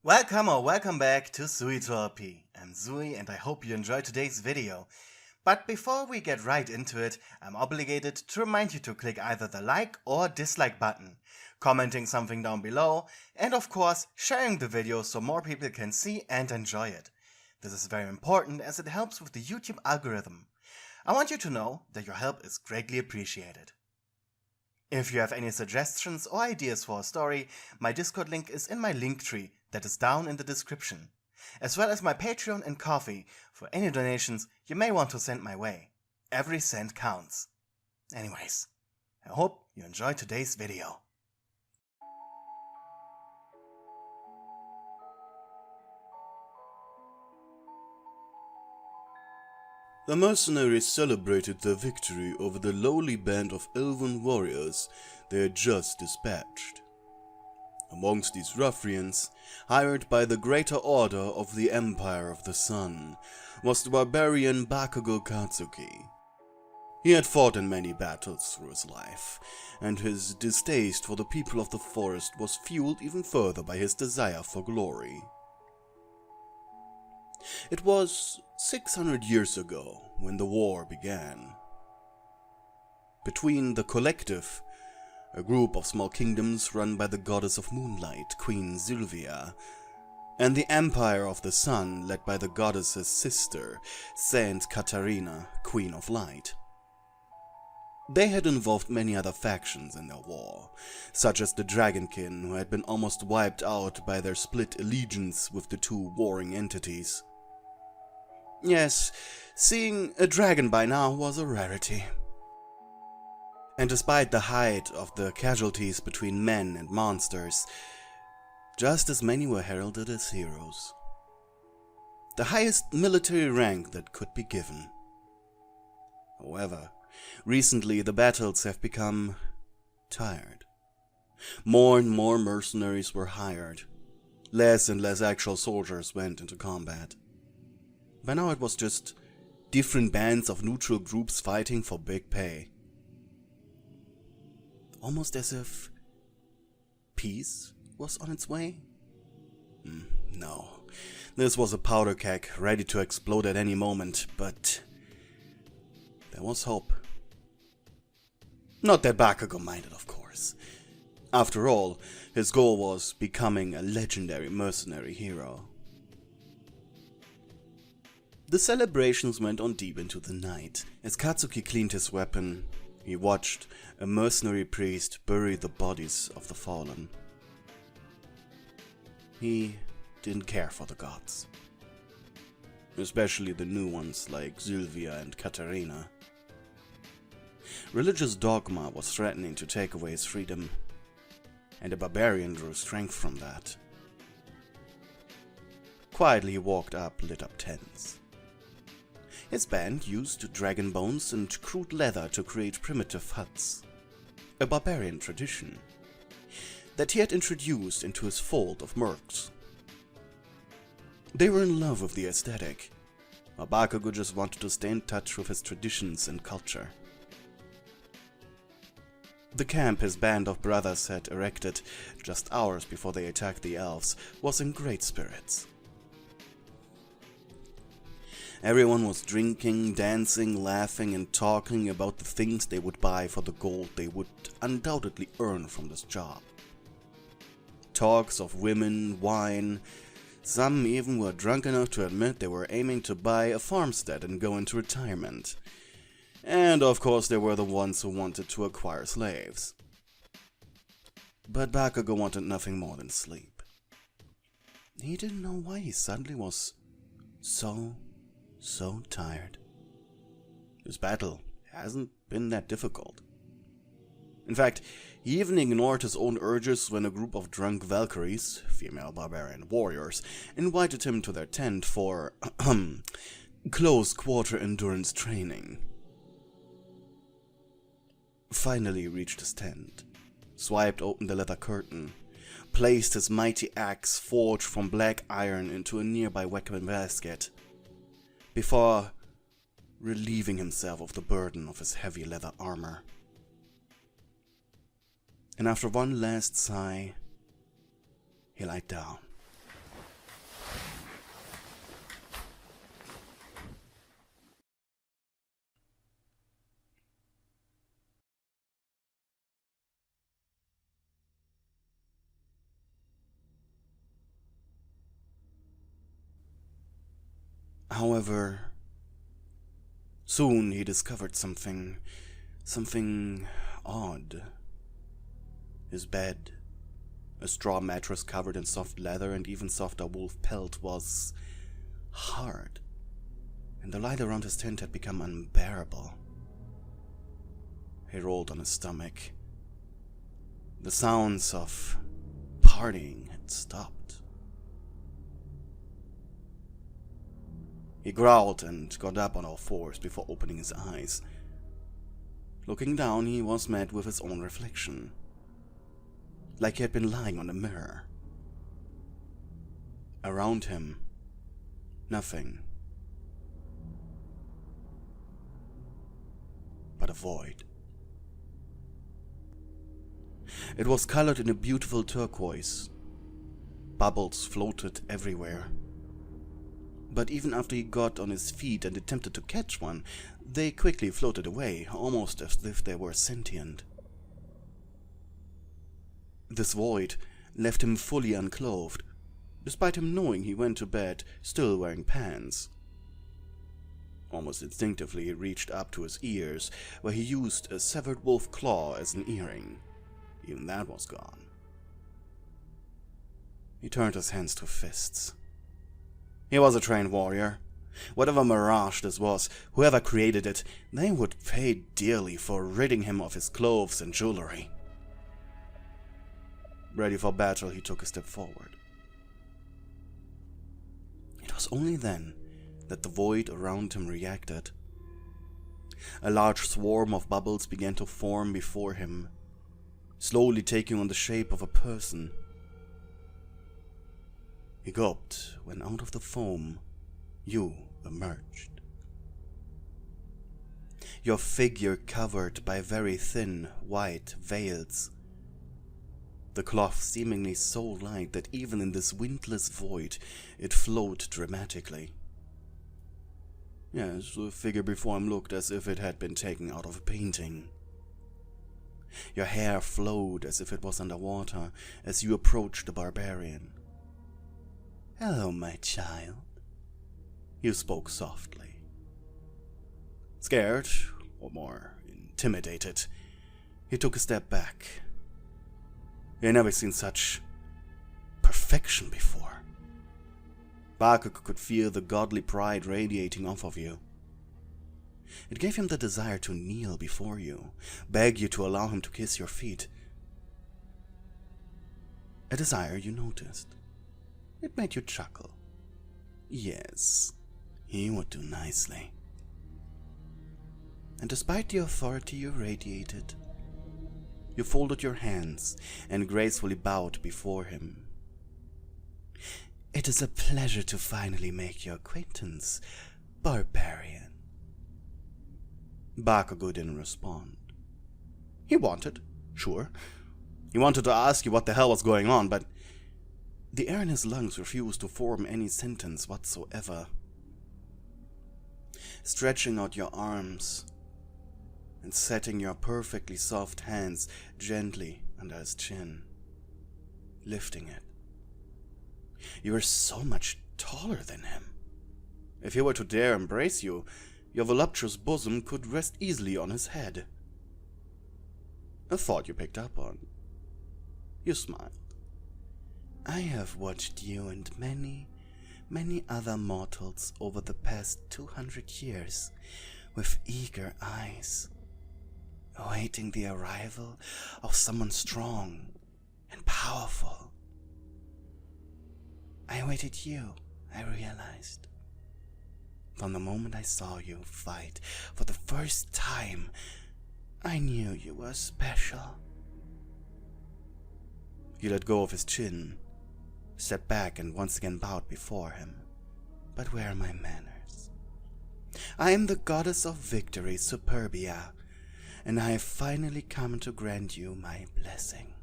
Welcome or welcome back to Pewdiepie. I'm Zui and I hope you enjoyed today's video. But before we get right into it, I'm obligated to remind you to click either the like or dislike button, commenting something down below, and of course sharing the video so more people can see and enjoy it. This is very important as it helps with the YouTube algorithm. I want you to know that your help is greatly appreciated. If you have any suggestions or ideas for a story, my Discord link is in my link tree that is down in the description, as well as my Patreon and Ko-fi for any donations you may want to send my way. Every cent counts. Anyways, I hope you enjoyed today's video. The mercenaries celebrated their victory over the lowly band of elven warriors they had just dispatched. Amongst these ruffians, hired by the Greater Order of the Empire of the Sun, was the barbarian Bakugou Katsuki. He had fought in many battles through his life, and his distaste for the people of the forest was fueled even further by his desire for glory. It was 600 years ago when the war began. Between the Collective, a group of small kingdoms run by the goddess of moonlight, Queen Sylvia, and the Empire of the Sun, led by the goddess's sister, Saint Katarina, Queen of Light. They had involved many other factions in their war, such as the Dragonkin, who had been almost wiped out by their split allegiance with the two warring entities. Yes, seeing a dragon by now was a rarity. And despite the height of the casualties between men and monsters, just as many were heralded as heroes. The highest military rank that could be given. However, recently the battles have become tired. More and more mercenaries were hired. Less and less actual soldiers went into combat. By now it was just different bands of neutral groups fighting for big pay. Almost as if peace was on its way? No, this was a powder keg ready to explode at any moment, but there was hope. Not that Bakugou minded, of course. After all, his goal was becoming a legendary mercenary hero. The celebrations went on deep into the night. As Katsuki cleaned his weapon, he watched a mercenary priest bury the bodies of the fallen. He didn't care for the gods, especially the new ones like Sylvia and Katarina. Religious dogma was threatening to take away his freedom, and a barbarian drew strength from that. Quietly he walked up, lit up tents. His band used dragon bones and crude leather to create primitive huts, a barbarian tradition that he had introduced into his fold of mercs. They were in love with the aesthetic, while Bakugou just wanted to stay in touch with his traditions and culture. The camp his band of brothers had erected just hours before they attacked the elves was in great spirits. Everyone was drinking, dancing, laughing, and talking about the things they would buy for the gold they would undoubtedly earn from this job. Talks of women, wine, some even were drunk enough to admit they were aiming to buy a farmstead and go into retirement. And of course there were the ones who wanted to acquire slaves. But Bakugou wanted nothing more than sleep. He didn't know why he suddenly was so tired. This battle hasn't been that difficult. In fact, he even ignored his own urges when a group of drunk Valkyries, female barbarian warriors, invited him to their tent for close quarter endurance training. Finally he reached his tent, swiped open the leather curtain, placed his mighty axe forged from black iron into a nearby weapon basket, before relieving himself of the burden of his heavy leather armor. And after one last sigh, he lied down. However, soon he discovered something odd. His bed, a straw mattress covered in soft leather and even softer wolf pelt, was hard, and the light around his tent had become unbearable. He rolled on his stomach. The sounds of partying had stopped. He growled and got up on all fours before opening his eyes. Looking down, he was met with his own reflection, like he had been lying on a mirror. Around him, nothing but a void. It was colored in a beautiful turquoise. Bubbles floated everywhere. But even after he got on his feet and attempted to catch one, they quickly floated away, almost as if they were sentient. This void left him fully unclothed, despite him knowing he went to bed still wearing pants. Almost instinctively he reached up to his ears, where he used a severed wolf claw as an earring. Even that was gone. He turned his hands to fists. He was a trained warrior. Whatever mirage this was, whoever created it, they would pay dearly for ridding him of his clothes and jewelry. Ready for battle, he took a step forward. It was only then that the void around him reacted. A large swarm of bubbles began to form before him, slowly taking on the shape of a person. He gulped when out of the foam you emerged. Your figure covered by very thin white veils, the cloth seemingly so light that even in this windless void it flowed dramatically. Yes, the figure before him looked as if it had been taken out of a painting. Your hair flowed as if it was underwater as you approached the barbarian. "Hello, my child," you spoke softly. Scared, or more intimidated, he took a step back. He had never seen such perfection before. Bakugou could feel the godly pride radiating off of you. It gave him the desire to kneel before you, beg you to allow him to kiss your feet. A desire you noticed. It made you chuckle. Yes, he would do nicely. And despite the authority you radiated, you folded your hands and gracefully bowed before him. "It is a pleasure to finally make your acquaintance, barbarian." Bakugou didn't respond. He wanted, sure. He wanted to ask you what the hell was going on, but the air in his lungs refused to form any sentence whatsoever. Stretching out your arms and setting your perfectly soft hands gently under his chin, lifting it. You were so much taller than him. If he were to dare embrace you, your voluptuous bosom could rest easily on his head. A thought you picked up on. You smiled. "I have watched you and many, many other mortals over the past 200 years with eager eyes, awaiting the arrival of someone strong and powerful. I awaited you, I realized. From the moment I saw you fight for the first time, I knew you were special." You let go of his chin, stepped back and once again bowed before him. "But where are my manners? I am the goddess of victory, Superbia, and I have finally come to grant you my blessing."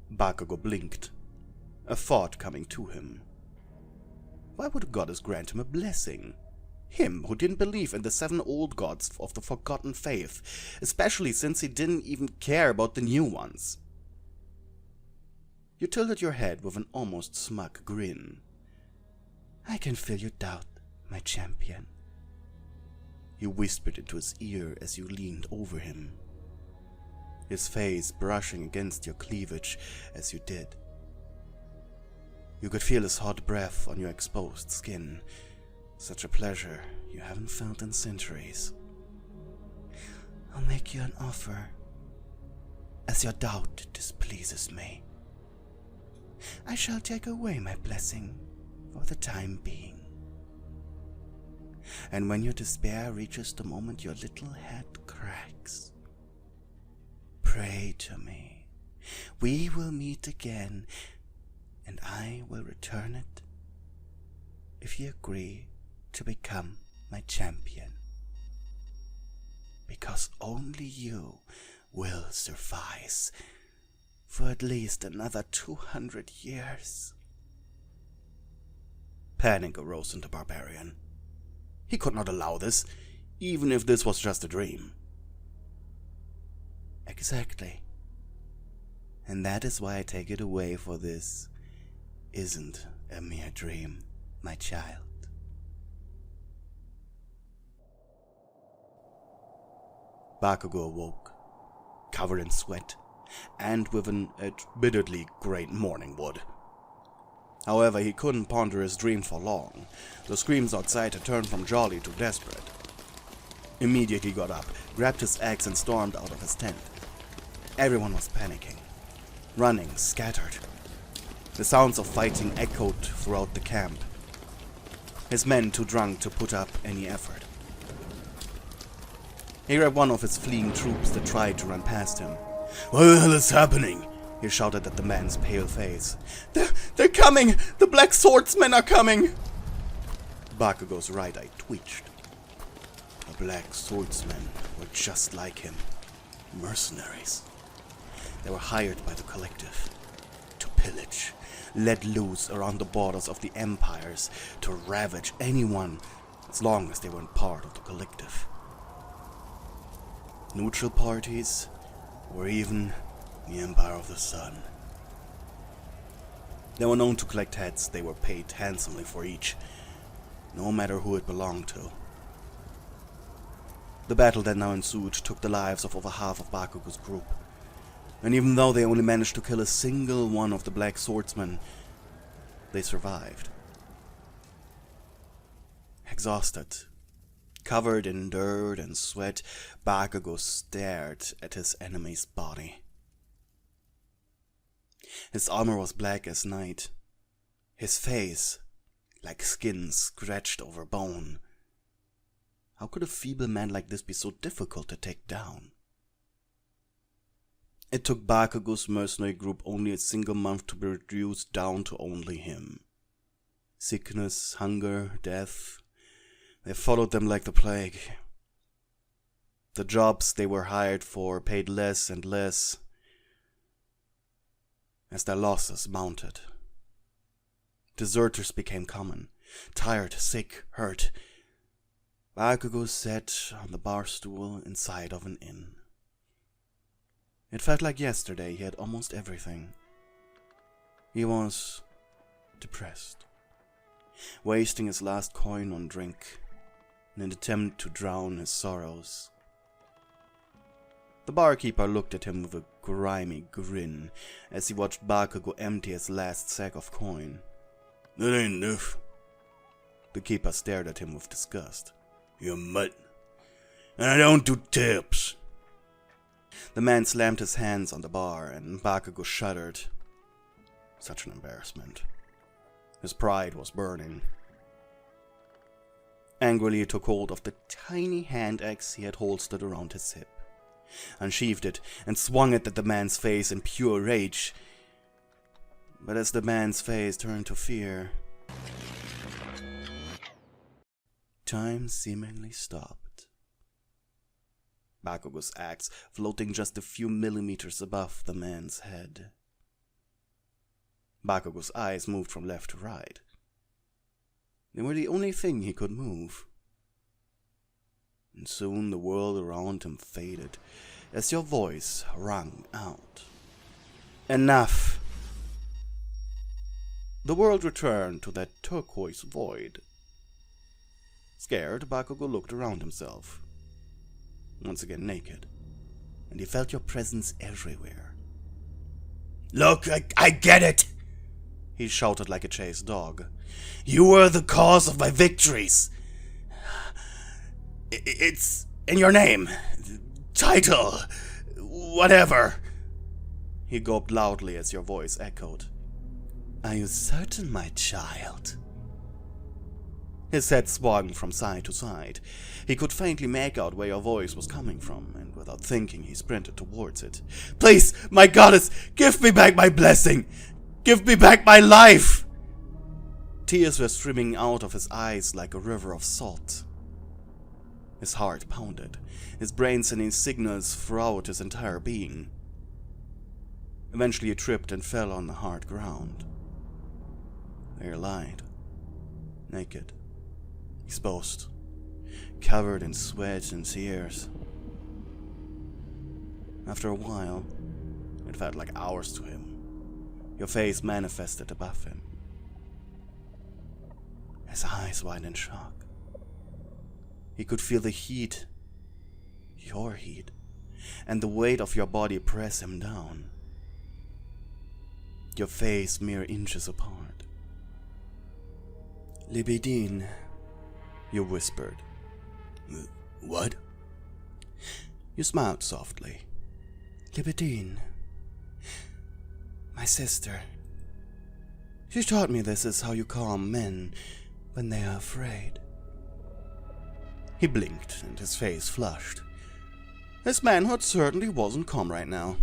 Bakugou blinked, a thought coming to him. Why would a goddess grant him a blessing? Him, who didn't believe in the 7 old gods of the forgotten faith, especially since he didn't even care about the new ones. You tilted your head with an almost smug grin. I can feel your doubt, my champion. You whispered into his ear as you leaned over him, his face brushing against your cleavage as you did. You could feel his hot breath on your exposed skin, such a pleasure you haven't felt in centuries. I'll make you an offer, as your doubt displeases me. I shall take away my blessing for the time being. And when your despair reaches the moment your little head cracks, pray to me. We will meet again, and I will return it if you agree to become my champion. Because only you will suffice for at least another 200 years. Panic arose in the barbarian. He could not allow this, even if this was just a dream. Exactly. And that is why I take it away, for this isn't a mere dream, my child. Bakugou awoke, covered in sweat, and with an admittedly great morning wood. However, he couldn't ponder his dream for long. The screams outside had turned from jolly to desperate. Immediately he got up, grabbed his axe and stormed out of his tent. Everyone was panicking, running, scattered. The sounds of fighting echoed throughout the camp, his men too drunk to put up any effort. He grabbed one of his fleeing troops that tried to run past him. "What the hell is happening?" he shouted at the man's pale face. They're coming! The black swordsmen are coming! Bakugou's right eye twitched. The black swordsmen were just like him. Mercenaries. They were hired by the collective to pillage, let loose around the borders of the empires, to ravage anyone as long as they weren't part of the collective. Neutral parties, or even the Empire of the Sun. They were known to collect heads. They were paid handsomely for each, no matter who it belonged to. The battle that now ensued took the lives of over half of Bakugou's group, and even though they only managed to kill a single one of the black swordsmen, they survived. Exhausted, covered in dirt and sweat, Bakugou stared at his enemy's body. His armor was black as night, his face like skin scratched over bone. How could a feeble man like this be so difficult to take down? It took Bakugou's mercenary group only a single month to be reduced down to only him. Sickness, hunger, death, they followed them like the plague. The jobs they were hired for paid less and less as their losses mounted. Deserters became common, tired, sick, hurt. Bakugou sat on the bar stool inside of an inn. It felt like yesterday he had almost everything. He was depressed, wasting his last coin on drink in an attempt to drown his sorrows. The barkeeper looked at him with a grimy grin as he watched Bakugou empty his last sack of coin. "That ain't enough." The keeper stared at him with disgust. "You mutt. And I don't do tips." The man slammed his hands on the bar, and Bakugou shuddered. Such an embarrassment. His pride was burning. Angrily he took hold of the tiny hand axe he had holstered around his hip, unsheathed it, and swung it at the man's face in pure rage. But as the man's face turned to fear, time seemingly stopped. Bakugou's axe floating just a few millimeters above the man's head. Bakugou's eyes moved from left to right. They were the only thing he could move. And soon the world around him faded as your voice rang out. "Enough!" The world returned to that turquoise void. Scared, Bakugou looked around himself. Once again naked, and he felt your presence everywhere. "Look, I get it!" he shouted like a chased dog. "You were the cause of my victories. It's in your name, title, whatever." He gulped loudly as your voice echoed. "Are you certain, my child?" His head swung from side to side. He could faintly make out where your voice was coming from, and without thinking he sprinted towards it. "Please, my goddess, give me back my blessing! Give me back my life!" Tears were streaming out of his eyes like a river of salt. His heart pounded, his brain sending signals throughout his entire being. Eventually he tripped and fell on the hard ground. There he lied, naked, exposed, covered in sweat and tears. After a while, it felt like hours to him, your face manifested above him. His eyes wide in shock. He could feel the heat, your heat, and the weight of your body press him down. Your face mere inches apart. "Libidine," you whispered. "What?" You smiled softly. "Libidine. My sister. She taught me this is how you calm men when they are afraid." He blinked and his face flushed. His manhood certainly wasn't calm right now.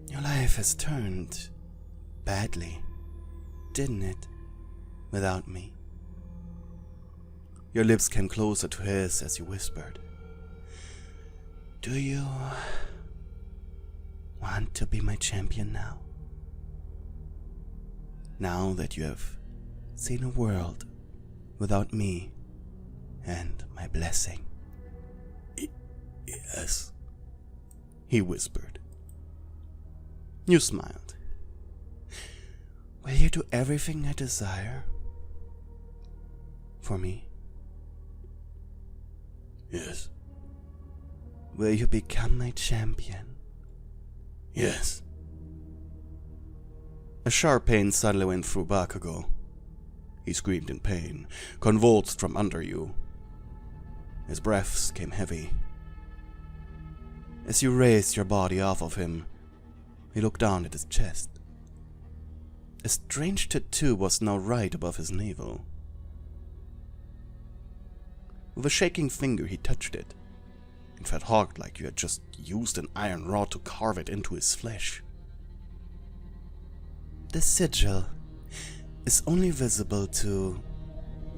"Your life has turned badly, didn't it, without me?" Your lips came closer to his as you whispered. "Do you want to be my champion now? Now that you have seen a world without me and my blessing?" "Yes," he whispered. You smiled. "Will you do everything I desire for me?" "Yes." "Will you become my champion?" "Yes." A sharp pain suddenly went through Bakugou. He screamed in pain, convulsed from under you. His breaths came heavy. As you raised your body off of him, he looked down at his chest. A strange tattoo was now right above his navel. With a shaking finger he touched it. It felt hard, like you had just used an iron rod to carve it into his flesh. "The sigil is only visible to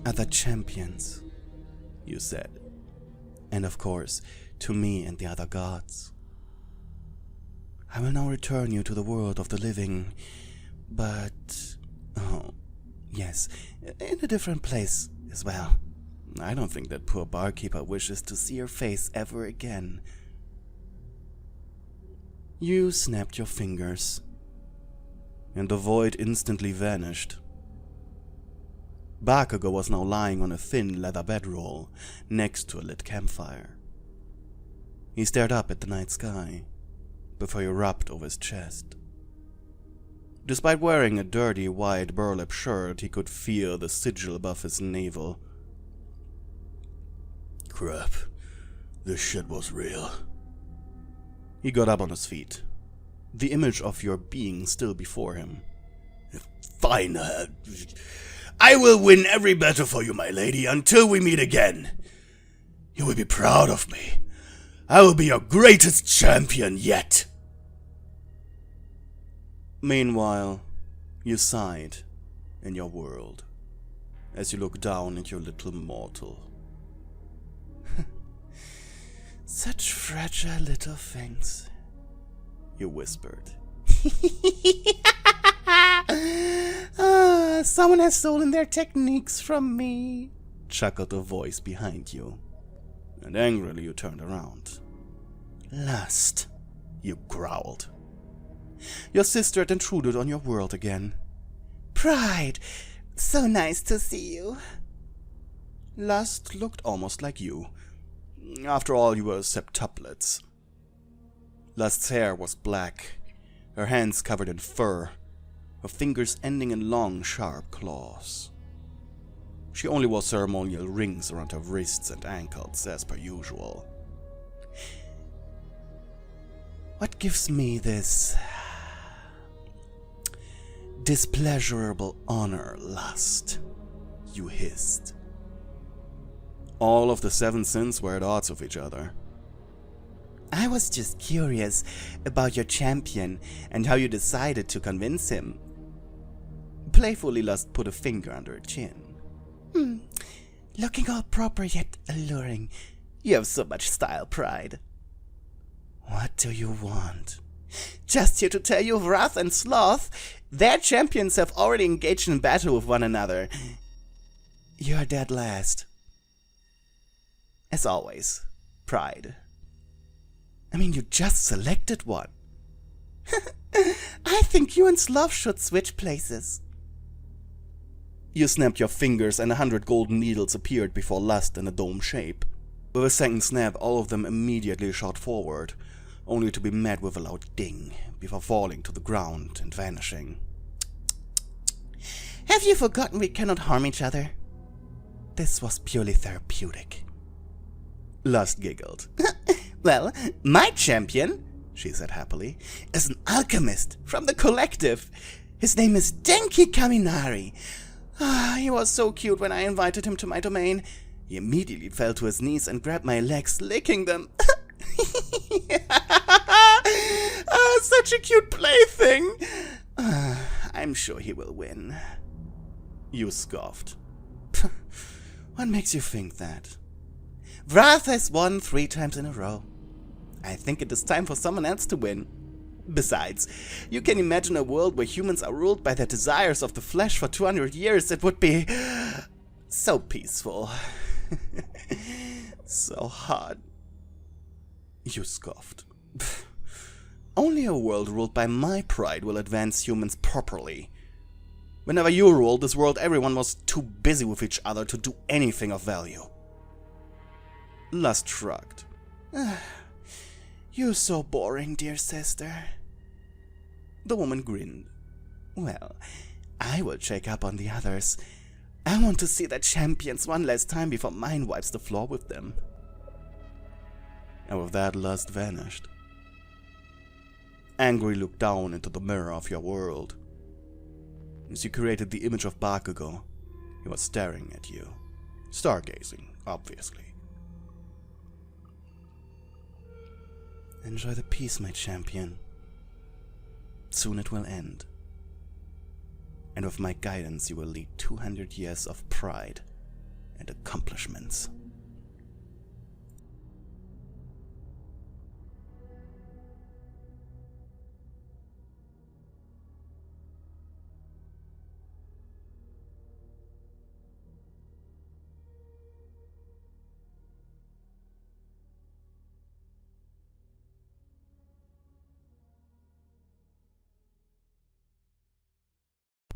other champions," you said. "And of course, to me and the other gods. I will now return you to the world of the living, but, oh, yes, in a different place as well. I don't think that poor barkeeper wishes to see your face ever again." You snapped your fingers, and the void instantly vanished. Bakugou was now lying on a thin leather bedroll next to a lit campfire. He stared up at the night sky before he rubbed over his chest. Despite wearing a dirty white burlap shirt, he could feel the sigil above his navel. "Crap, this shit was real." He got up on his feet, the image of your being still before him. "Fine, I will win every battle for you, my lady, until we meet again. You will be proud of me. I will be your greatest champion yet." Meanwhile, you sighed in your world as you looked down at your little mortal. "Such fragile little things," you whispered. "Someone has stolen their techniques from me," chuckled a voice behind you. And angrily you turned around. "Lust," you growled. Your sister had intruded on your world again. Pride! So nice to see you. Lust looked almost like you. After all, you were septuplets. Lust's hair was black, her hands covered in fur, her fingers ending in long, sharp claws. She only wore ceremonial rings around her wrists and ankles, as per usual. What gives me this displeasurable honor, Lust? You hissed. All of the 7 sins were at odds with each other. I was just curious about your champion and how you decided to convince him. Playfully, Lust put a finger under her chin. Looking all proper yet alluring. You have so much style, Pride. What do you want? Just here to tell you, Wrath and Sloth, their champions have already engaged in battle with one another. You're dead last. As always, Pride. I mean, you just selected one. I think you and Sloth should switch places. You snapped your fingers and 100 golden needles appeared before Lust in a dome shape. With a second snap, all of them immediately shot forward, only to be met with a loud ding, before falling to the ground and vanishing. Have you forgotten we cannot harm each other? This was purely therapeutic. Lust giggled. Well, my champion, she said happily, is an alchemist from the collective. His name is Denki Kaminari. He was so cute when I invited him to my domain. He immediately fell to his knees and grabbed my legs, licking them. Such a cute plaything. I'm sure he will win. You scoffed. What makes you think that? Wrath has won 3 times in a row. I think it is time for someone else to win. Besides, you can imagine a world where humans are ruled by their desires of the flesh for 200 years. It would be so peaceful. So hard. You scoffed. Only a world ruled by my pride will advance humans properly. Whenever you ruled this world, everyone was too busy with each other to do anything of value. Lust shrugged. You're so boring, dear sister. The woman grinned. Well, I will check up on the others. I want to see the champions one last time before mine wipes the floor with them. And with that, Lust vanished. Angry looked down into the mirror of your world. As you created the image of Bakugou, he was staring at you. Stargazing, obviously. Enjoy the peace, my champion. Soon it will end. And with my guidance, you will lead 200 years of pride and accomplishments.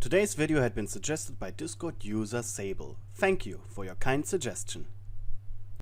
Today's video had been suggested by Discord user Sable. Thank you for your kind suggestion.